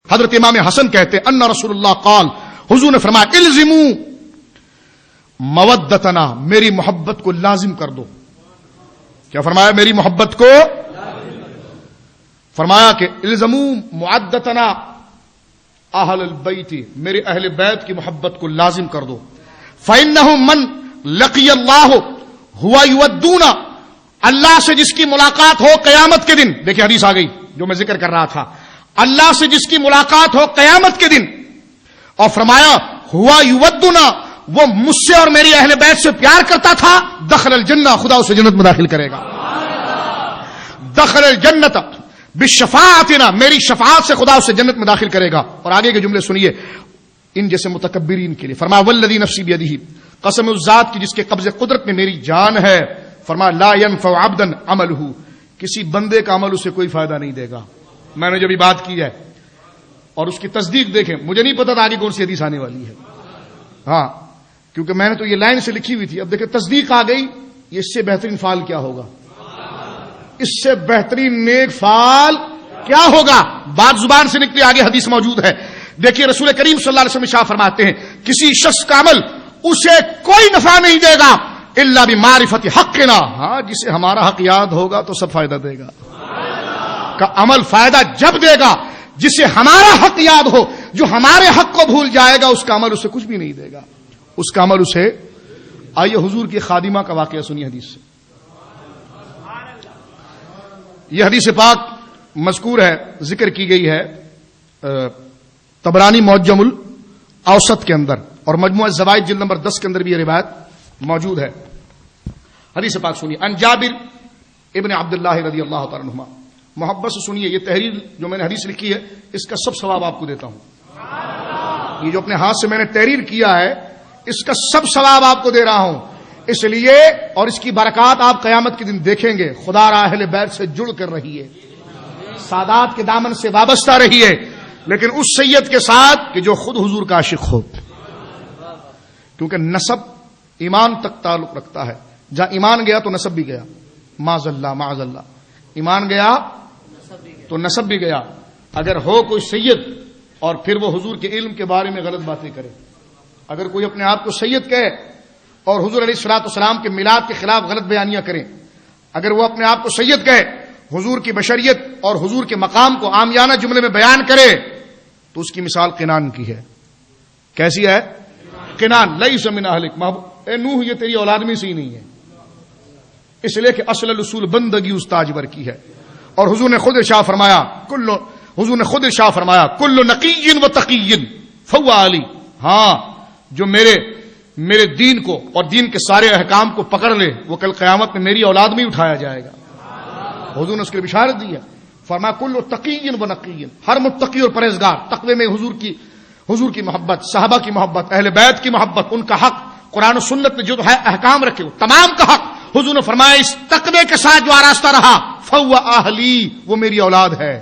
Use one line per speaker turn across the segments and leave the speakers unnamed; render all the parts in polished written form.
حضرت امام حسن کہتے ہیں ان رسول اللہ قال، حضور نے فرمایا الزموا مودتنا، میری محبت کو لازم کر دو. کیا فرمایا؟ میری محبت کو فرمایا کہ الزموا مودتنا اہل البیت، میرے اہل بیت کی محبت کو لازم کر دو. فإنه من لقی اللہ ہوا یودون، اللہ سے جس کی ملاقات ہو قیامت کے دن، دیکھیں حدیث آ گئی جو میں ذکر کر رہا تھا، اللہ سے جس کی ملاقات ہو قیامت کے دن، اور فرمایا ہوا یودون، وہ مجھ سے اور میری اہل بیت سے پیار کرتا تھا، دخل الجنہ، خدا اسے جنت میں داخل کرے گا. دخل الجنت بشفاعتنا، میری شفاعت سے خدا اسے جنت میں داخل کرے گا. اور آگے کے جملے سنیے ان جیسے متکبرین کے لیے. فرمایا والذی نفسی بیدہ، قسم اس ذات کی جس کے قبض قدرت میں میری جان ہے. فرمایا لا ينفع عبدا عملہ، کسی بندے کا عمل اسے کوئی فائدہ نہیں دے گا. میں نے جو بھی بات کی ہے اور اس کی تصدیق دیکھیں، مجھے نہیں پتا تھا آگے کون سی حدیث آنے والی ہے، ہاں کیونکہ میں نے تو یہ لائن سے لکھی ہوئی تھی. اب دیکھیں تصدیق آ گئی، یہ اس سے بہترین فعال کیا ہوگا؟ اس سے بہترین نیک فعال کیا ہوگا؟ بات زبان سے نکلی، آگے حدیث موجود ہے. دیکھیے رسول کریم صلی اللہ علیہ وسلم ارشاد فرماتے ہیں کسی شخص کا عمل اسے کوئی نفع نہیں دے گا الا بمعرفت حقنا، ہاں جسے ہمارا حق یاد ہوگا تو سب فائدہ دے گا. کا عمل فائدہ جب دے گا جسے ہمارا حق یاد ہو. جو ہمارے حق کو بھول جائے گا اس کا عمل اسے کچھ بھی نہیں دے گا، اس کا عمل اسے. آئیے حضور کی خادمہ کا واقعہ سنیے حدیث سے. یہ حدیث پاک مذکور ہے، ذکر کی گئی ہے طبرانی معجم الاوسط کے اندر، اور مجموعہ زوائد جلد نمبر 10 کے اندر بھی یہ روایت موجود ہے. حدیث پاک سنیے. ان جابر ابن عبداللہ رضی اللہ تعالی عنہما، محبت سے سنیے، یہ تحریر جو میں نے حدیث لکھی ہے اس کا سب ثواب آپ کو دیتا ہوں. یہ جو اپنے ہاتھ سے میں نے تحریر کیا ہے اس کا سب ثواب آپ کو دے رہا ہوں، اس لیے اور اس کی برکات آپ قیامت کے دن دیکھیں گے. خدا را اہل بیت سے جڑ کر رہیے، سادات کے دامن سے وابستہ رہیے، لیکن اس سید کے ساتھ کہ جو خود حضور کا عاشق ہو، کیونکہ نسب ایمان تک تعلق رکھتا ہے. جہاں ایمان گیا تو نسب بھی گیا، معاذ اللہ معاذ اللہ. ایمان گیا تو نسب بھی گیا. اگر ہو کوئی سید اور پھر وہ حضور کے علم کے بارے میں غلط باتیں کرے، اگر کوئی اپنے آپ کو سید کہے اور حضور علیہ الصلوۃ والسلام کے میلاد کے خلاف غلط بیانیاں کریں، اگر وہ اپنے آپ کو سید کہے، حضور کی بشریت اور حضور کے مقام کو عامیانہ جملے میں بیان کرے، تو اس کی مثال قنان کی ہے. کیسی ہے؟ قنان لیس من اہلک، اے نوح یہ تیری اولاد میں سے ہی نہیں ہے، اس لیے کہ اصل الاصول بندگی اس تاجور کی ہے. اور حضور نے خود ارشاد فرمایا کل نقی و تقی فهو علی، ہاں جو میرے دین کو اور دین کے سارے احکام کو پکڑ لے وہ کل قیامت میں میری اولاد میں ہی اٹھایا جائے گا. حضور نے اس کے لیے بشارت دی ہے. فرمایا کل تقی و نقی، ہر متقی اور پرہیزگار. تقوی میں حضور کی محبت، صحابہ کی محبت، اہل بیت کی محبت، ان کا حق قرآن و سنت میں جو ہے احکام رکھے وہ تمام کا حق. حضور نے فرمایا اس تقوی کے ساتھ جو آراستہ رہا فهو اہلی، وہ میری اولاد ہے.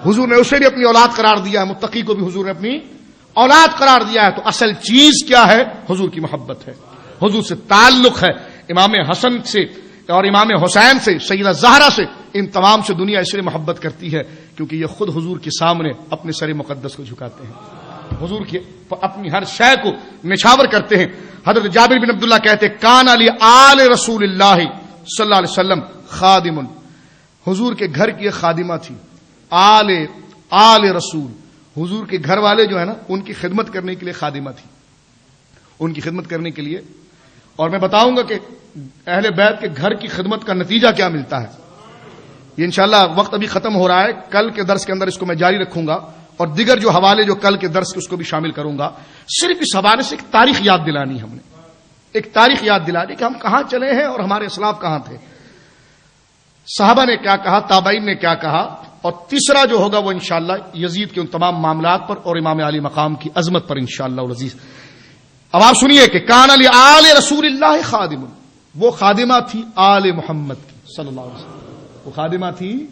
حضور نے اسے بھی اپنی اولاد قرار دیا ہے، متقی کو بھی حضور نے اپنی اولاد قرار دیا ہے. تو اصل چیز کیا ہے؟ حضور کی محبت ہے، حضور سے تعلق ہے. امام حسن سے اور امام حسین سے، سیدہ زہرا سے، ان تمام سے دنیا اس لیے محبت کرتی ہے کیونکہ یہ خود حضور کے سامنے اپنے سر مقدس کو جھکاتے ہیں، حضور کی اپنی ہر شے کو نچھاور کرتے ہیں. حضرت جابر بن عبداللہ کہتے کان علی آل رسول اللہ صلی اللہ علیہ وسلم خادم، حضور کے گھر کی ایک خادمہ تھی. آل رسول، حضور کے گھر والے جو ہے نا ان کی خدمت کرنے کے لیے خادمہ تھی، ان کی خدمت کرنے کے لیے. اور میں بتاؤں گا کہ اہل بیت کے گھر کی خدمت کا نتیجہ کیا ملتا ہے. یہ انشاءاللہ وقت ابھی ختم ہو رہا ہے، کل کے درس کے اندر اس کو میں جاری رکھوں گا اور دیگر جو حوالے جو کل کے درس کے اس کو بھی شامل کروں گا. صرف اس حوالے سے ایک تاریخ یاد دلانی، ہم نے ایک تاریخ یاد دلانی کہ ہم کہاں چلے ہیں اور ہمارے اسلاف کہاں تھے، صحابہ نے کیا کہا، تابعین نے کیا کہا. اور تیسرا جو ہوگا وہ انشاءاللہ یزید کے ان تمام معاملات پر اور امام علی مقام کی عظمت پر انشاءاللہ العزیز. اب آپ سنیے کہ کان علی آل رسول اللہ خادم، وہ خادمہ تھی آل محمد کی صلی اللہ علیہ وسلم. وہ خادمہ تھی،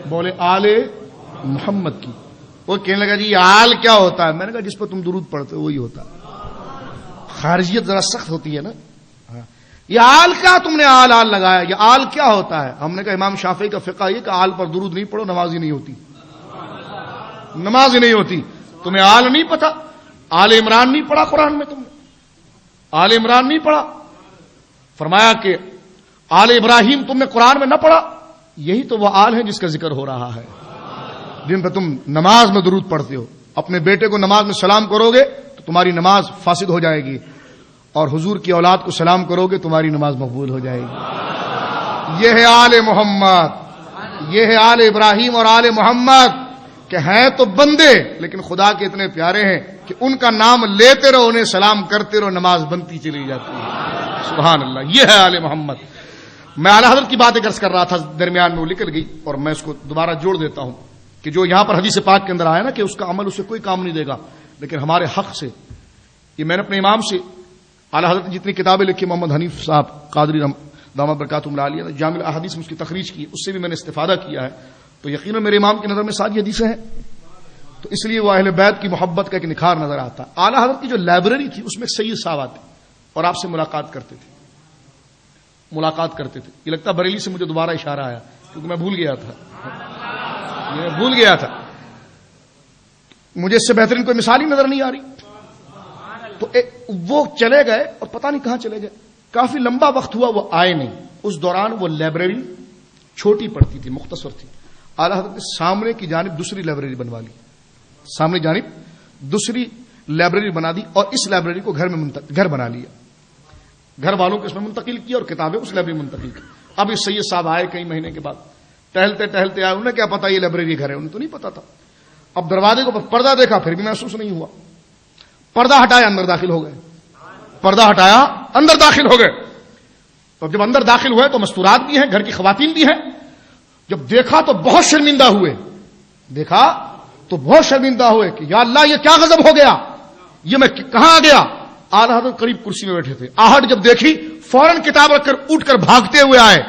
بولے آل محمد کی. وہ کہنے لگا جی آل کیا ہوتا ہے؟ میں نے کہا جس پر تم درود پڑھتے ہو وہی ہوتا ہے. خارجیت ذرا سخت ہوتی ہے نا، یہ آل کیا تم نے آل لگایا، یہ آل کیا ہوتا ہے؟ ہم نے کہا امام شافعی کا فقہ یہ کہ آل پر درود نہیں پڑھو نماز ہی نہیں ہوتی. نماز ہی نہیں ہوتی. تمہیں آل نہیں پتا؟ آل عمران نہیں پڑھا قرآن میں؟ تم نے آل عمران نہیں پڑھا؟ فرمایا کہ آل ابراہیم تم نے قرآن میں نہ پڑھا؟ یہی تو وہ آل ہے جس کا ذکر ہو رہا ہے، جن پہ تم نماز میں درود پڑھتے ہو. اپنے بیٹے کو نماز میں سلام کرو گے تو تمہاری نماز فاسد ہو جائے گی، اور حضور کی اولاد کو سلام کرو گے تمہاری نماز مقبول ہو جائے گی. یہ ہے آل محمد، یہ ہے آل ابراہیم اور آل محمد، کہ ہیں تو بندے لیکن خدا کے اتنے پیارے ہیں کہ ان کا نام لیتے رہو، انہیں سلام کرتے رہو، نماز بنتی چلی جاتی ہے. سبحان اللہ. یہ ہے آل محمد. میں اعلی حضرت کی بات عرض کر رہا تھا، درمیان میں وہ نکل گئی اور میں اس کو دوبارہ جوڑ دیتا ہوں کہ جو یہاں پر حدیث پاک کے اندر آیا نا کہ اس کا عمل اسے کوئی کام نہیں دے گا، لیکن ہمارے حق سے، یہ میں نے اپنے امام سے اعلی حضرت جتنی کتابیں لکھی، محمد حنیف صاحب قادری دامت برکاتہم العالیہ جامع الاحادیث میں اس کی تخریج کی، اس سے بھی میں نے استفادہ کیا ہے. تو یقیناً میرے امام کی نظر میں ساری حدیثیں ہیں، تو اس لیے وہ اہل بیت کی محبت کا ایک نکھار نظر آتا. اعلی حضرت کی جو لائبریری تھی اس میں سید صاحب آتے اور آپ سے ملاقات کرتے تھے. یہ لگتا بریلی سے مجھے دوبارہ اشارہ آیا کیونکہ میں بھول گیا تھا. مجھے اس سے بہترین کوئی مثال ہی نظر نہیں آ رہی. تو وہ چلے گئے اور پتہ نہیں کہاں چلے گئے. کافی لمبا وقت ہوا وہ آئے نہیں. اس دوران وہ لائبریری چھوٹی پڑتی تھی، مختصر تھی. اعلی حضرت نے سامنے کی جانب دوسری لائبریری بنوا لی، سامنے جانب دوسری لائبریری بنا دی اور اس لائبریری کو گھر بنا لیا. گھر والوں کو اس میں منتقل کیا اور کتابیں اس لائبریری میں منتقل کی. اب اس سید صاحب آئے کئی مہینے کے بعد، ٹہلتے آئے. انہیں کیا پتا یہ لائبریری گھر ہے؟ انہیں تو نہیں پتا تھا. اب دروازے کو پردہ دیکھا پھر بھی محسوس نہیں ہوا. پردہ ہٹایا اندر داخل ہو گئے، پردہ ہٹایا اندر داخل ہو گئے. تو جب اندر داخل ہوئے تو مستورات بھی ہیں، گھر کی خواتین بھی ہیں. جب دیکھا تو بہت شرمندہ ہوئے، کہ یا اللہ یہ کیا غضب ہو گیا، یہ میں کہاں آ گیا. اعلی حضرت قریب کرسی میں بیٹھے تھے. آہٹ جب دیکھی فوراً کتاب رکھ کر اٹھ کر بھاگتے ہوئے آئے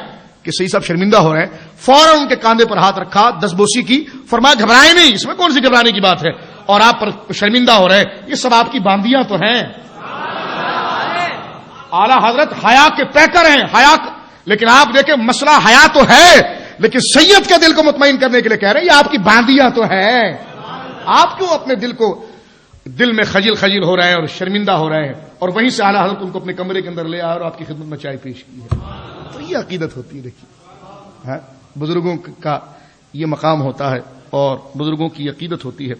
کہ سید صاحب شرمندہ ہو رہے ہیں. فوراً ان کے کاندھے پر ہاتھ رکھا، دستبوسی کی. فرمایا گھبرائے نہیں، اس میں کون سی گھبرانے کی بات ہے، اور آپ پر شرمندہ ہو رہے ہیں، یہ سب آپ کی باندیاں تو ہیں. اعلی حضرت حیا کے پیکر ہیں، لیکن آپ دیکھیں مسئلہ حیا تو ہے، لیکن سید کے دل کو مطمئن کرنے کے لیے کہہ رہے ہیں یہ آپ کی باندیاں تو ہیں. آپ کیوں اپنے دل میں خجل ہو رہے ہیں اور شرمندہ ہو رہے ہیں؟ اور وہیں سے اعلی حضرت ان کو اپنے کمرے کے اندر لے آئے اور آپ کی خدمت میں چائے پیش کی ہے. تو یہ عقیدت ہوتی ہے. دیکھیے بزرگوں کا یہ مقام ہوتا ہے اور بزرگوں کی عقیدت ہوتی ہے.